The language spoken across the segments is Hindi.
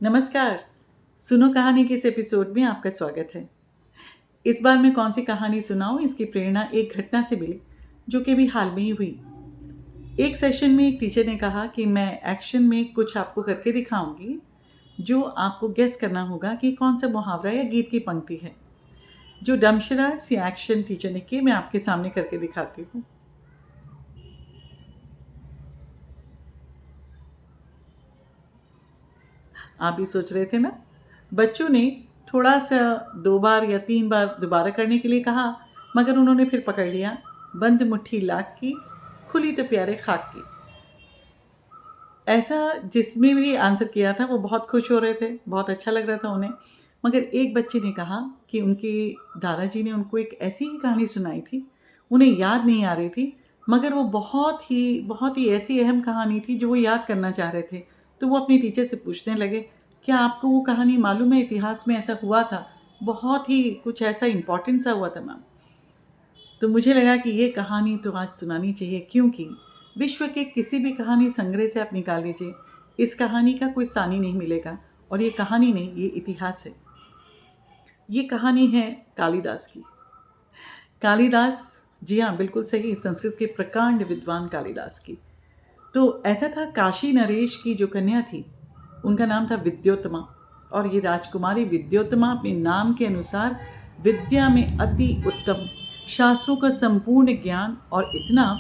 नमस्कार। सुनो कहानी के इस एपिसोड में आपका स्वागत है। इस बार मैं कौन सी कहानी सुनाऊं, इसकी प्रेरणा एक घटना से मिली जो कि अभी हाल में ही हुई। एक सेशन में एक टीचर ने कहा कि मैं एक्शन में कुछ आपको करके दिखाऊंगी जो आपको गेस करना होगा कि कौन सा मुहावरा या गीत की पंक्ति है। जो डमशराट्स या एक्शन टीचर ने किए मैं आपके सामने करके दिखाती हूँ। आप भी सोच रहे थे ना। बच्चों ने थोड़ा सा 2 बार या 3 बार दोबारा करने के लिए कहा, मगर उन्होंने फिर पकड़ लिया। बंद मुट्ठी लाख की, खुली तो प्यारे खाक की। ऐसा जिसमें भी आंसर किया था वो बहुत खुश हो रहे थे, बहुत अच्छा लग रहा था उन्हें। मगर एक बच्चे ने कहा कि उनके दादाजी ने उनको एक ऐसी ही कहानी सुनाई थी, उन्हें याद नहीं आ रही थी, मगर वो बहुत ही ऐसी अहम कहानी थी जो वो याद करना चाह रहे थे। तो वो अपनी टीचर से पूछने लगे, क्या आपको वो कहानी मालूम है, इतिहास में ऐसा हुआ था, बहुत ही कुछ ऐसा इम्पोर्टेंट सा हुआ था मैम। तो मुझे लगा कि ये कहानी तो आज सुनानी चाहिए, क्योंकि विश्व के किसी भी कहानी संग्रह से आप निकाल लीजिए, इस कहानी का कोई सानी नहीं मिलेगा। और ये कहानी नहीं, ये इतिहास है। ये कहानी है कालिदास की। कालिदास, जी हाँ बिल्कुल सही, संस्कृत के प्रकांड विद्वान कालिदास की। तो ऐसा था, काशी नरेश की जो कन्या थी उनका नाम था विद्योत्तमा। और ये राजकुमारी विद्योत्तमा अपने नाम के अनुसार विद्या में अति उत्तम, शास्त्रों का संपूर्ण ज्ञान, और इतना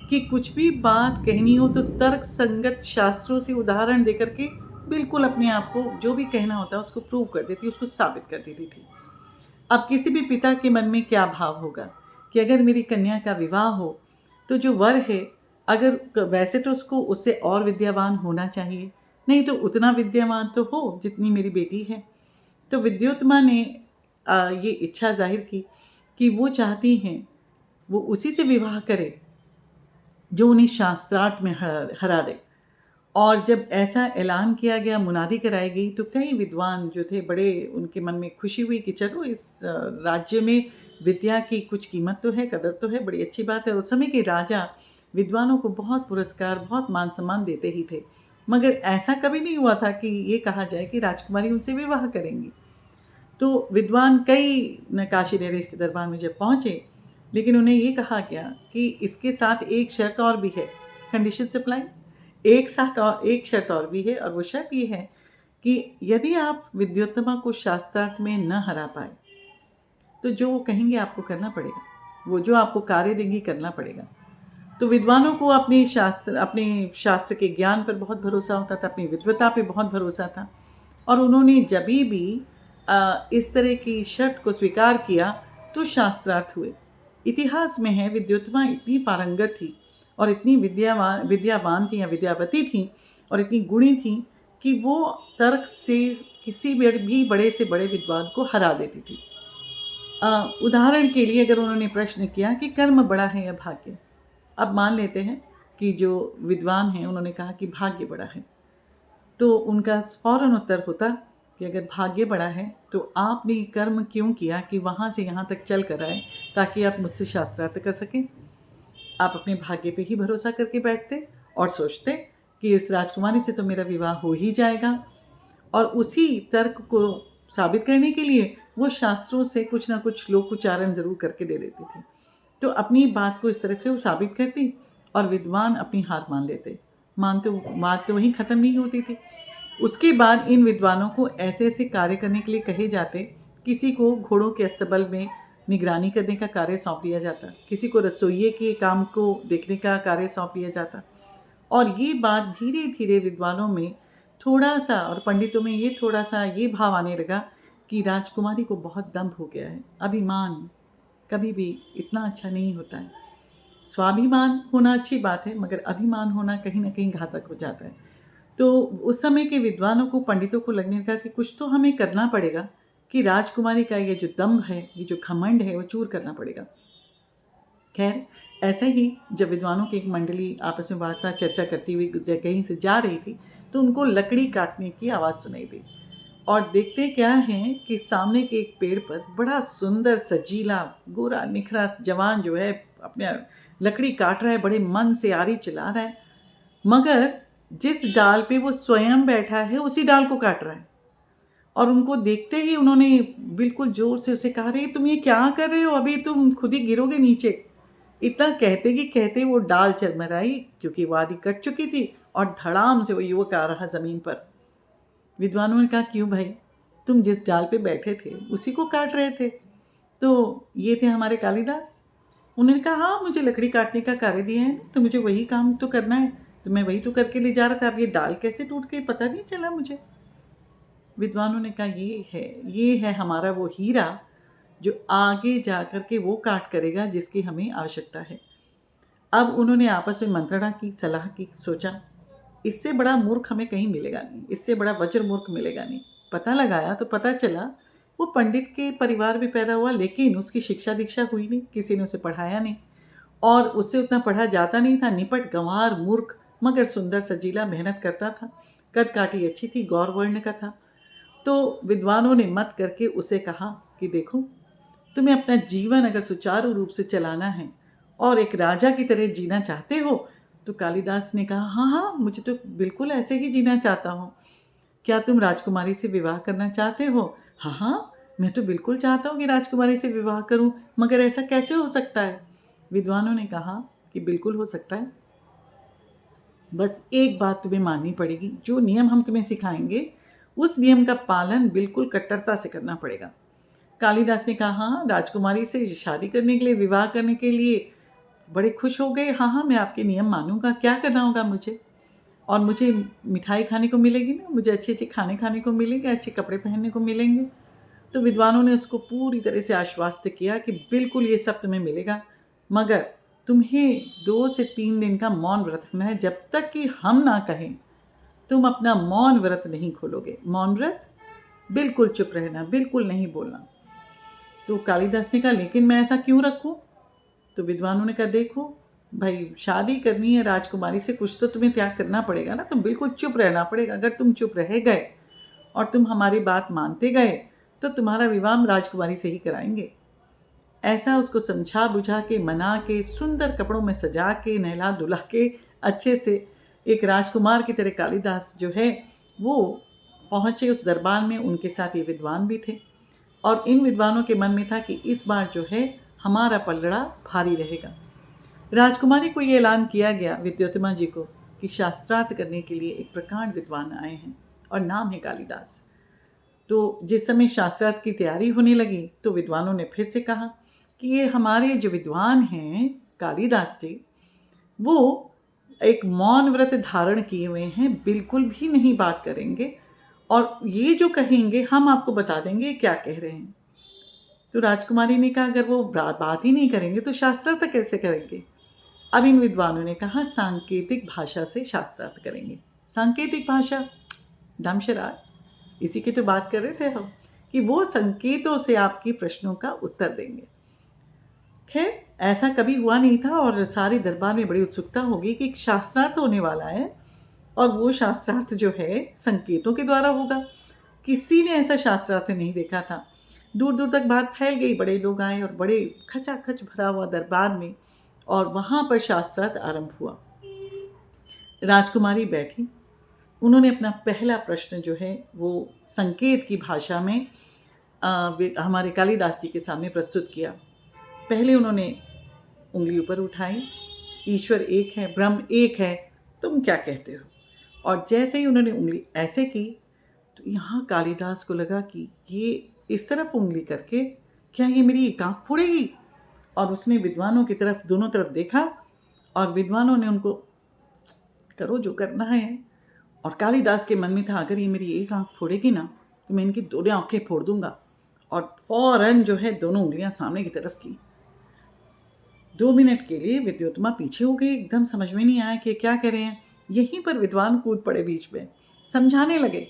कि कुछ भी बात कहनी हो तो तर्क संगत शास्त्रों से उदाहरण देकर के बिल्कुल अपने आप को जो भी कहना होता है उसको प्रूव कर देती, उसको साबित कर देती थी। अब किसी भी पिता के मन में क्या भाव होगा कि अगर मेरी कन्या का विवाह हो तो जो वर है, अगर वैसे तो उसको उससे और विद्यावान होना चाहिए, नहीं तो उतना विद्यावान तो हो जितनी मेरी बेटी है। तो विद्योत्तमा ने ये इच्छा जाहिर की कि वो चाहती हैं वो उसी से विवाह करे जो उन्हें शास्त्रार्थ में हरा दे। और जब ऐसा ऐलान किया गया, मुनादी कराई गई, तो कई विद्वान जो थे, बड़े उनके मन में खुशी हुई कि चलो इस राज्य में विद्या की कुछ कीमत तो है, कदर तो है, बड़ी अच्छी बात है। उस समय के राजा विद्वानों को बहुत पुरस्कार, बहुत मान सम्मान देते ही थे। मगर ऐसा कभी नहीं हुआ था कि ये कहा जाए कि राजकुमारी उनसे विवाह करेंगी। तो विद्वान कई काशी नरेश के दरबार में जब पहुँचे, लेकिन उन्हें ये कहा गया कि इसके साथ एक शर्त और भी है, कंडीशन सप्लाई। एक शर्त और भी है, और वो शर्त ये है कि यदि आप विद्योत्तमा को शास्त्रार्थ में न हरा पाए तो जो वो कहेंगे आपको करना पड़ेगा, वो जो आपको कार्य देंगी करना पड़ेगा। तो विद्वानों को अपने शास्त्र के ज्ञान पर बहुत भरोसा होता था, अपनी विद्वता पे बहुत भरोसा था। और उन्होंने जब भी इस तरह की शर्त को स्वीकार किया तो शास्त्रार्थ हुए। इतिहास में है, विद्योत्तमा इतनी पारंगत थी और इतनी विद्यावान थी या विद्यावती थी और इतनी गुणी थी कि वो तर्क से किसी भी बड़े से बड़े विद्वान को हरा देती थी। उदाहरण के लिए अगर उन्होंने प्रश्न किया कि कर्म बड़ा है या भाग्य, अब मान लेते हैं कि जो विद्वान हैं उन्होंने कहा कि भाग्य बड़ा है, तो उनका फ़ौरन उत्तर होता कि अगर भाग्य बड़ा है तो आपने कर्म क्यों किया कि वहाँ से यहाँ तक चल कर आए ताकि आप मुझसे शास्त्रार्थ कर सकें। आप अपने भाग्य पे ही भरोसा करके बैठते और सोचते कि इस राजकुमारी से तो मेरा विवाह हो ही जाएगा। और उसी तर्क को साबित करने के लिए वो शास्त्रों से कुछ ना कुछ श्लोक उच्चारण ज़रूर करके दे देती थी। तो अपनी बात को इस तरह से वो साबित करती और विद्वान अपनी हार मान लेते। बात तो वहीं ख़त्म नहीं होती थी। उसके बाद इन विद्वानों को ऐसे ऐसे कार्य करने के लिए कहे जाते। किसी को घोड़ों के अस्तबल में निगरानी करने का कार्य सौंप दिया जाता, किसी को रसोइये के काम को देखने का कार्य सौंप दिया जाता। और ये बात धीरे धीरे विद्वानों में थोड़ा सा, और पंडितों में ये थोड़ा सा ये भाव आने लगा कि राजकुमारी को बहुत दंभ हो गया है। अभिमान कभी भी इतना अच्छा नहीं होता है। स्वाभिमान होना अच्छी बात है, मगर अभिमान होना कहीं ना कहीं घातक हो जाता है। तो उस समय के विद्वानों को, पंडितों को लगने लगा कि कुछ तो हमें करना पड़ेगा कि राजकुमारी का ये जो दम्भ है, ये जो घमंड है, वो चूर करना पड़ेगा। खैर, ऐसे ही जब विद्वानों की एक मंडली आपस में वार्ता चर्चा करती हुई कहीं से जा रही थी तो उनको लकड़ी काटने की आवाज़ सुनाई दी। और देखते क्या हैं कि सामने के एक पेड़ पर बड़ा सुंदर सजीला गोरा निखरा जवान जो है अपने लकड़ी काट रहा है, बड़े मन से आरी चला रहा है। मगर जिस डाल पे वो स्वयं बैठा है उसी डाल को काट रहा है। और उनको देखते ही उन्होंने बिल्कुल ज़ोर से उसे कहा, "अरे तुम ये क्या कर रहे हो? अभी तुम खुद ही गिरोगे नीचे।" इतना कहते ही कहते वो डाल चरमराई, क्योंकि वो आधी कट चुकी थी, और धड़ाम से वो युवक आ रहा ज़मीन पर। विद्वानों ने कहा, "क्यों भाई? तुम जिस डाल पे बैठे थे उसी को काट रहे थे।" तो ये थे हमारे कालिदास। उन्होंने कहा, "हाँ, मुझे लकड़ी काटने का कार्य दिया है ना, तो मुझे वही काम तो करना है, तो मैं वही तो करके ले जा रहा था। अब ये डाल कैसे टूट गई पता नहीं चला मुझे।" विद्वानों ने कहा, ये है हमारा वो हीरा जो आगे जा कर के वो काट करेगा जिसकी हमें आवश्यकता है। अब उन्होंने आपस में मंत्रणा की, सलाह की, सोचा इससे बड़ा मूर्ख हमें कहीं मिलेगा नहीं, इससे बड़ा वज्र मूर्ख मिलेगा नहीं। पता लगाया तो पता चला वो पंडित के परिवार में पैदा हुआ, लेकिन उसकी शिक्षा दीक्षा हुई नहीं, किसी ने उसे पढ़ाया नहीं, और उससे उतना पढ़ा जाता नहीं था। निपट, गंवार, मूर्ख, मगर सुंदर, सजीला, मेहनत करता था। कद काठी अच्छी थी, गौर वर्ण का था। तो विद्वानों ने मत करके उसे कहा कि देखो, तुम्हें अपना जीवन अगर सुचारू रूप से चलाना है और एक राजा की तरह जीना चाहते हो, तो कालिदास ने कहा, हाँ हाँ, मुझे तो बिल्कुल ऐसे ही जीना चाहता हूँ। क्या तुम राजकुमारी से विवाह करना चाहते हो? हाँ हाँ, मैं तो बिल्कुल चाहता हूँ कि राजकुमारी से विवाह करूँ, मगर ऐसा कैसे हो सकता है? विद्वानों ने कहा कि बिल्कुल हो सकता है, बस एक बात तुम्हें माननी पड़ेगी, जो नियम हम तुम्हें सिखाएंगे उस नियम का पालन बिल्कुल कट्टरता से करना पड़ेगा। कालिदास ने कहा, हाँ, राजकुमारी से शादी करने के लिए, विवाह करने के लिए बड़े खुश हो गए। हाँ हाँ, मैं आपके नियम मानूंगा। क्या करना होगा मुझे? और मुझे मिठाई खाने को मिलेगी ना, मुझे अच्छे अच्छे खाने खाने को मिलेंगे, अच्छे कपड़े पहनने को मिलेंगे। तो विद्वानों ने उसको पूरी तरह से आश्वस्त किया कि बिल्कुल ये सब तुम्हें मिलेगा, मगर तुम्हें 2 से 3 दिन का मौन व्रत रखना है। जब तक कि हम ना कहें तुम अपना मौन व्रत नहीं खोलोगे। मौन व्रत, बिल्कुल चुप रहना, बिल्कुल नहीं बोलना। तो कालिदास ने कहा, लेकिन मैं ऐसा क्यों रखूं? तो विद्वानों ने कहा, देखो भाई, शादी करनी है राजकुमारी से, कुछ तो तुम्हें त्याग करना पड़ेगा ना, तुम बिल्कुल चुप रहना पड़ेगा। अगर तुम चुप रह गए और तुम हमारी बात मानते गए तो तुम्हारा विवाह हम राजकुमारी से ही कराएंगे। ऐसा उसको समझा बुझा के, मना के, सुंदर कपड़ों में सजा के, नहला धुला के, अच्छे से एक राजकुमार की तरह कालिदास जो है वो पहुँचे उस दरबार में। उनके साथ ये विद्वान भी थे, और इन विद्वानों के मन में था कि इस बार जो है हमारा पलड़ा भारी रहेगा। राजकुमारी को ये ऐलान किया गया, विद्योत्तमा जी को, कि शास्त्रार्थ करने के लिए एक प्रकांड विद्वान आए हैं और नाम है कालिदास। तो जिस समय शास्त्रार्थ की तैयारी होने लगी तो विद्वानों ने फिर से कहा कि ये हमारे जो विद्वान हैं कालिदास जी, वो एक मौन व्रत धारण किए हुए हैं, बिल्कुल भी नहीं बात करेंगे, और ये जो कहेंगे हम आपको बता देंगे क्या कह रहे हैं। तो राजकुमारी ने कहा, अगर वो बात ही नहीं करेंगे तो शास्त्रार्थ कैसे करेंगे? अब इन विद्वानों ने कहा, सांकेतिक भाषा से शास्त्रार्थ करेंगे। सांकेतिक भाषा, दमशराज, इसी की तो बात कर रहे थे हम, कि वो संकेतों से आपके प्रश्नों का उत्तर देंगे। खैर, ऐसा कभी हुआ नहीं था, और सारे दरबार में बड़ी उत्सुकता होगी कि एक शास्त्रार्थ होने वाला है, और वो शास्त्रार्थ जो है संकेतों के द्वारा होगा। किसी ने ऐसा शास्त्रार्थ नहीं देखा था। दूर दूर तक बात फैल गई, बड़े लोग आए और बड़े खचाखच भरा हुआ दरबार में, और वहाँ पर शास्त्रार्थ आरंभ हुआ। राजकुमारी बैठी, उन्होंने अपना पहला प्रश्न जो है वो संकेत की भाषा में हमारे कालिदास जी के सामने प्रस्तुत किया। पहले उन्होंने उंगली ऊपर उठाई, ईश्वर एक है, ब्रह्म एक है, तुम क्या कहते हो? और जैसे ही उन्होंने उंगली ऐसे की तो यहाँ कालिदास को लगा कि ये इस तरफ उंगली करके क्या ये मेरी एक आँख फोड़ेगी? और उसने विद्वानों की तरफ, दोनों तरफ देखा, और विद्वानों ने उनको, करो जो करना है। और कालिदास के मन में था, अगर ये मेरी एक आँख फोड़ेगी ना तो मैं इनकी दोनों आँखें फोड़ दूंगा। और फौरन जो है दोनों उंगलियां सामने की तरफ की। 2 मिनट के लिए विद्योत्तमा पीछे हो गई, एकदम समझ में नहीं आया कि क्या कह रहे हैं। यहीं पर विद्वान कूद पड़े बीच में, समझाने लगे,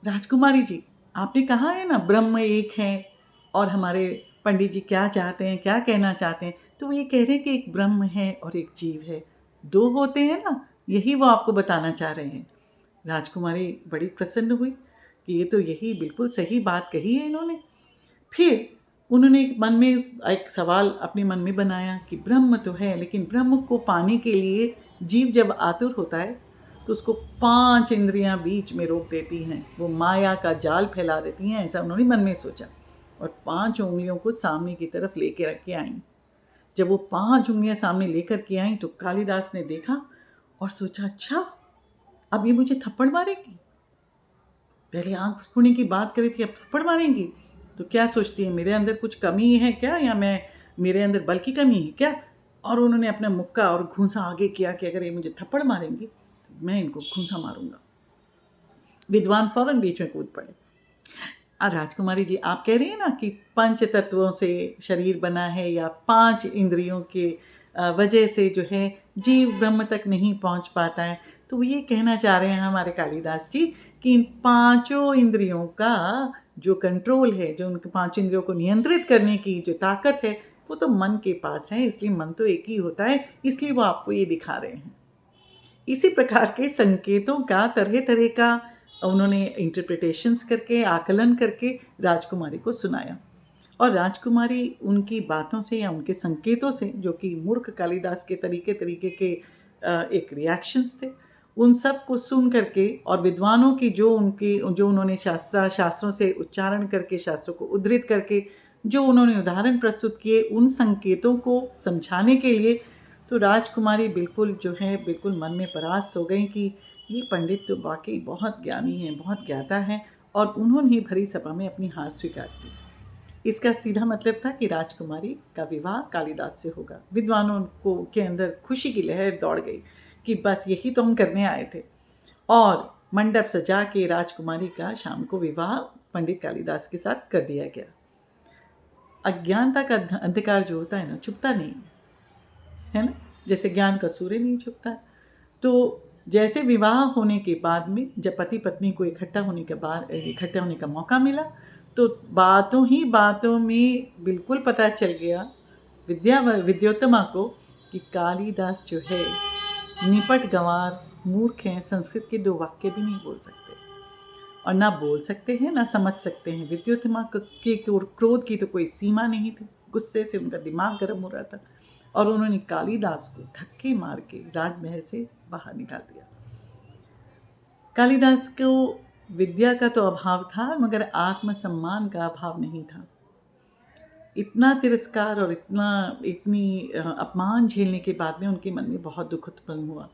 राजकुमारी जी, आपने कहा है ना ब्रह्म एक है, और हमारे पंडित जी क्या चाहते हैं, क्या कहना चाहते हैं, तो वो ये कह रहे हैं कि एक ब्रह्म है और एक जीव है, 2 होते हैं ना, यही वो आपको बताना चाह रहे हैं। राजकुमारी बड़ी प्रसन्न हुई कि ये तो यही बिल्कुल सही बात कही है इन्होंने। फिर उन्होंने मन में एक सवाल अपने मन में बनाया कि ब्रह्म तो है, लेकिन ब्रह्म को पाने के लिए जीव जब आतुर होता है तो उसको 5 इंद्रियां बीच में रोक देती हैं, वो माया का जाल फैला देती हैं, ऐसा उन्होंने मन में सोचा और 5 उंगलियों को सामने की तरफ लेके रख के आई। जब वो 5 उंगलियां सामने लेकर के आई तो कालिदास ने देखा और सोचा, अच्छा अब ये मुझे थप्पड़ मारेगी। पहले आंख फोड़ने की बात करी थी, अब थप्पड़ मारेंगी। तो क्या सोचती है, मेरे अंदर कुछ कमी है क्या, या मेरे अंदर बल की कमी है क्या? और उन्होंने अपना मुक्का और घूंसा आगे किया कि अगर ये मुझे थप्पड़ मारेंगी तो मैं इनको घूंसा मारूंगा। विद्वान फौरन बीच में कूद पड़े। राजकुमारी जी, आप कह रही हैं ना कि 5 तत्वों से शरीर बना है या 5 इंद्रियों के वजह से जो है जीव ब्रह्म तक नहीं पहुंच पाता है, तो वो ये कहना चाह रहे हैं हमारे कालिदास जी कि इन 5 इंद्रियों का जो कंट्रोल है, जो उनके 5 इंद्रियों को नियंत्रित करने की जो ताकत है, वो तो मन के पास है, इसलिए मन तो एक ही होता है, इसलिए वो आपको ये दिखा रहे हैं। इसी प्रकार के संकेतों का तरह तरह का उन्होंने इंटरप्रिटेशंस करके, आकलन करके राजकुमारी को सुनाया। और राजकुमारी उनकी बातों से या उनके संकेतों से, जो कि मूर्ख कालिदास के तरीके तरीके के एक रिएक्शंस थे, उन सब को सुन करके और विद्वानों की जो उन्होंने शास्त्रों से उच्चारण करके, शास्त्रों को उद्धृत करके जो उन्होंने उदाहरण प्रस्तुत किए, उन संकेतों को समझाने के लिए तो राजकुमारी बिल्कुल मन में परास्त हो गई कि ये पंडित तो वाकई बहुत ज्ञानी हैं, बहुत ज्ञाता हैं, और उन्होंने ही भरी सभा में अपनी हार स्वीकार की। इसका सीधा मतलब था कि राजकुमारी का विवाह कालिदास से होगा। विद्वानों को के अंदर खुशी की लहर दौड़ गई कि बस यही तो हम करने आए थे, और मंडप सजा के राजकुमारी का शाम को विवाह पंडित कालिदास के साथ कर दिया गया। अज्ञानता का अंधकार जो होता है ना, छुपता नहीं है ना, जैसे ज्ञान का सूर्य नहीं छुपता। तो जैसे विवाह होने के बाद में जब पति पत्नी को इकट्ठा होने का मौका मिला, तो बातों में बिल्कुल पता चल गया विद्योत्तमा को कि कालिदास जो है निपट गंवार मूर्ख हैं, संस्कृत के 2 वाक्य भी नहीं बोल सकते, और ना बोल सकते हैं ना समझ सकते हैं। विद्योत्तमा के क्रोध की तो कोई सीमा नहीं थी, गुस्से से उनका दिमाग गर्म हो रहा था, और उन्होंने कालिदास को धक्के मार के राजमहल से बाहर निकाल दिया। कालिदास को विद्या का तो अभाव था, मगर आत्मसम्मान का अभाव नहीं था। इतना तिरस्कार और इतनी अपमान झेलने के बाद में उनके मन में बहुत दुख उत्पन्न हुआ,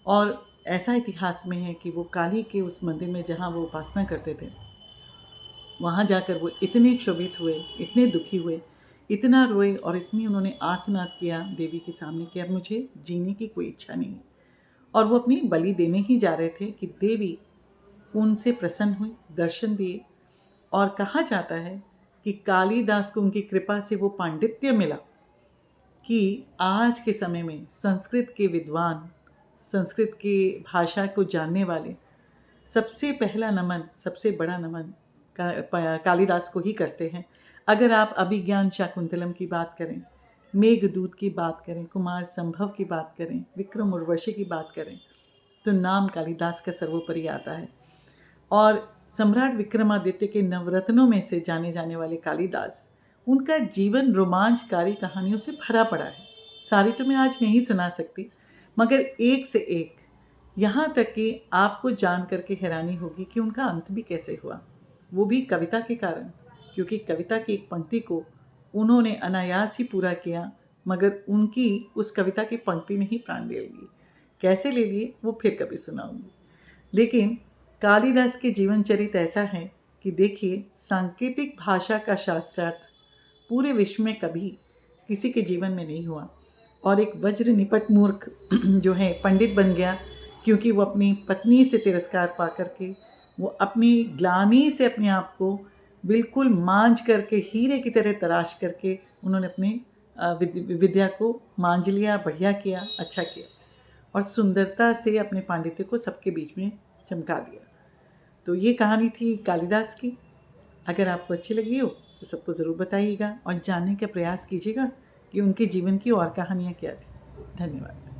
और ऐसा इतिहास में है कि वो काली के उस मंदिर में जहाँ वो उपासना करते थे, वहाँ जाकर वो इतने क्षोभित हुए, इतने दुखी हुए, इतना रोए, और इतनी उन्होंने आर्तनाद किया देवी के सामने कि अब मुझे जीने की कोई इच्छा नहीं। और वो अपनी बलि देने ही जा रहे थे कि देवी उनसे प्रसन्न हुई, दर्शन दिए, और कहा जाता है कि कालिदास को उनकी कृपा से वो पांडित्य मिला कि आज के समय में संस्कृत के विद्वान, संस्कृत के भाषा को जानने वाले सबसे पहला नमन, सबसे बड़ा नमन कालिदास को ही करते हैं। अगर आप अभिज्ञान शाकुंतलम की बात करें, मेघदूत की बात करें, कुमार संभव की बात करें, विक्रम उर्वशी की बात करें, तो नाम कालिदास का सर्वोपरि आता है। और सम्राट विक्रमादित्य के नवरत्नों में से जाने जाने वाले कालिदास, उनका जीवन रोमांचकारी कहानियों से भरा पड़ा है। सारी तो मैं आज नहीं सुना सकती, मगर एक से एक, यहाँ तक कि आपको जान करके हैरानी होगी कि उनका अंत भी कैसे हुआ, वो भी कविता के कारण, क्योंकि कविता की एक पंक्ति को उन्होंने अनायास ही पूरा किया, मगर उनकी उस कविता की पंक्ति ने ही प्राण ले लिए। कैसे ले लिए वो फिर कभी सुनाऊंगी। लेकिन कालिदास के जीवन चरित ऐसा है कि देखिए, सांकेतिक भाषा का शास्त्रार्थ पूरे विश्व में कभी किसी के जीवन में नहीं हुआ, और एक वज्र निपट मूर्ख जो है पंडित बन गया, क्योंकि वो अपनी पत्नी से तिरस्कार पा करके, वो अपनी ग्लानि से अपने आप को बिल्कुल मांझ करके, हीरे की तरह तराश करके उन्होंने अपने विद्या को मांझ लिया, बढ़िया किया, अच्छा किया, और सुंदरता से अपने पांडित्य को सबके बीच में चमका दिया। तो ये कहानी थी कालिदास की। अगर आपको अच्छी लगी हो तो सबको ज़रूर बताइएगा, और जानने का प्रयास कीजिएगा कि उनके जीवन की और कहानियाँ क्या थी। धन्यवाद।